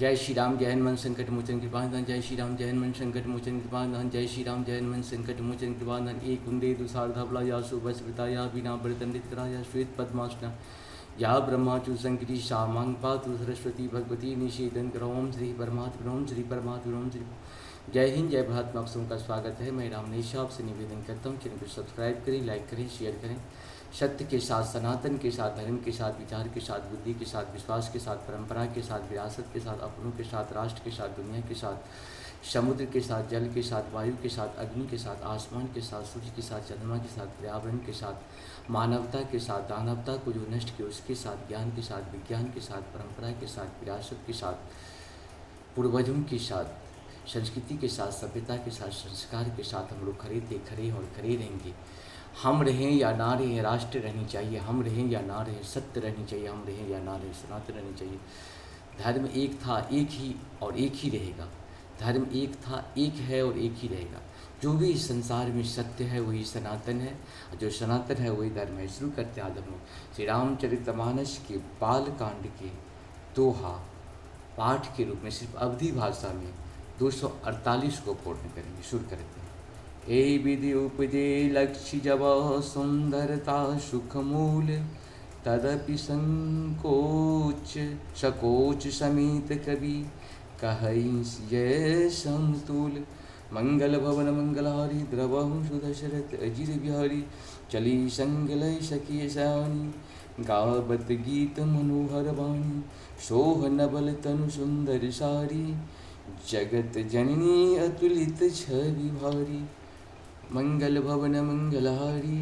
जय श्री राम जय हनुमान संकट मोचन कृपाधान। जय श्री राम जय हनुमान संकट मोचन कृपाधान। जय श्री राम जय हनुमान संकट मोचन कृपाधान। एक कुंडे दुसार्धबला या सुबस या बिना बरदंडित करा या श्वेत पद्मासना या ब्रह्माचु संकटी शामांग पातु सरस्वती भगवती निषेधन करो। ओम श्री परमात्मा ओम श्री परमात्मा ओम श्री। जय हिंद जय भारत में आप सबका स्वागत है। मैं राम नेशा आपसे निवेदन करता हूँ, चैनल को सब्सक्राइब करें, लाइक करें, शेयर करें। सत्य के साथ, सनातन के साथ, धर्म के साथ, विचार के साथ, बुद्धि के साथ, विश्वास के साथ, परंपरा के साथ, विरासत के साथ, अपनों के साथ, राष्ट्र के साथ, दुनिया के साथ, समुद्र के साथ, जल के साथ, वायु के साथ, अग्नि के साथ, आसमान के साथ, सूर्य के साथ, चंद्रमा के साथ, पर्यावरण के साथ, मानवता के साथ, दानवता को जो नष्ट किया उसके साथ, ज्ञान के साथ, विज्ञान के साथ, परंपरा के साथ, विरासत के साथ, पूर्वजों के साथ, संस्कृति के साथ, सभ्यता के साथ, संस्कार के साथ हम लोग खड़े थे, खड़े और खड़े रहेंगे। हम रहें या ना रहें, राष्ट्र रहनी चाहिए। हम रहें या ना रहें, सत्य रहनी चाहिए। हम रहें या ना रहें, सनातन रहनी चाहिए। धर्म एक था, एक ही और एक ही रहेगा। धर्म एक था, एक है और एक ही रहेगा। जो भी इस संसार में सत्य है वही सनातन है, जो सनातन है वही धर्म है। शुरू करते हैं आज हम लोग श्री रामचरितमानस के बाल कांड के दोहा पाठ के रूप में सिर्फ अवधी भाषा में 248 को पूर्ण करेंगे। शुरू करते हैं। ए विधि उपजे लक्ष्य जब सुंदरता सुख मूल, तदपि संकोच सकोच समेत कवि कहई जय समतुल। मंगल भवन मंगलहारी द्रवहु सुदशरथ अजिर बिहारी, चली संगलय सखी सानी गावत गीत मनोहर वाणी। सोह नबल तनु सुंदर सारी, जगत जननी अतुलित छवि भारी। मंगल भवन मंगलहारी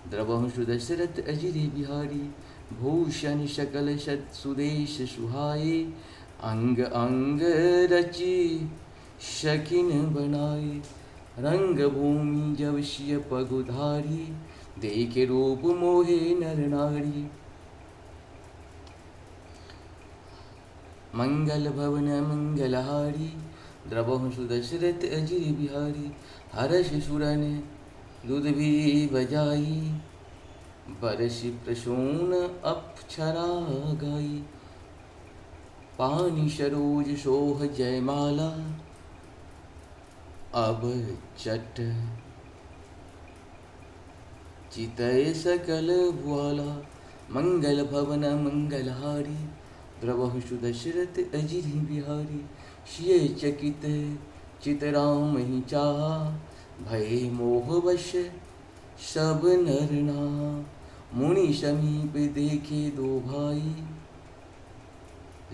द्रवहु सुदशरथ अजिर बिहारी, भूषण सकल सत सुदेश सुहाए। अंग अंग रचि शकिन बनाए, रंग भूमि जब शिय पगुधारी। देखे रूप मोहे नर नारी, मंगल भवन मंगलहारी द्रवहु सुदशरथ अजिर बिहारी। हर्ष सुरन दुध भी बजाई, बरसि प्रसून अप्सरा गाई। पानी सरोज सोह जयमाला, अब चट चितय सकल भुआला। मंगल भवन मंगलहारी द्रवहु सुदशरथ अजिर बिहारी। सिय चकित चितराम ही चाहा, भय मोह वश सब नर नाहा। मुनि समीप देखे दो भाई,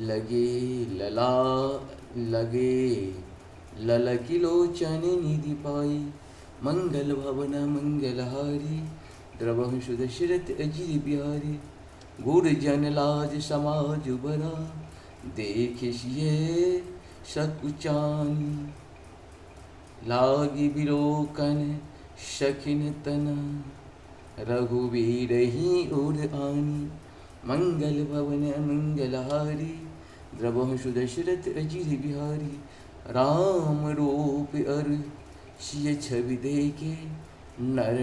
लगे ललकी लोचन निधि पाई। मंगल भवन मंगलहारी द्रवहु सुदशरथ अजिर बिहारी। गुर जन लाज समाज बरा, देखे सिय सकुचानी। लागी बिलोकन शकिन तना, रघुवीर ही उर आनी। मंगल भवन मंगलहारी द्रवहु सुदशरथ अजिर बिहारी। राम रूप अर सिय छवि देखे, नर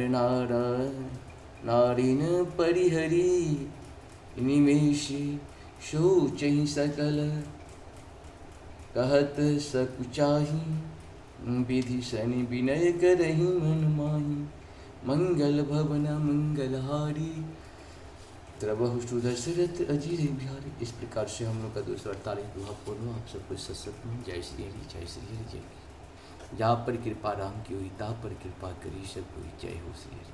नारिन परिहरी। निमेष सोचहि सकल, कहत सकुचाही। विधि सनि विनय करहि मन माही। मंगल भवन मंगलहारी द्रवहु सुदशरथ अजिर बिहारी। इस प्रकार से हम लोग का 248 दोहा पूर्ण। आप सबको सत्सत में जय श्री हरि जय श्री हरि जय। जा पर कृपा राम की हुई, ता पर कृपा करी सब हुई। जय हो श्री हरि।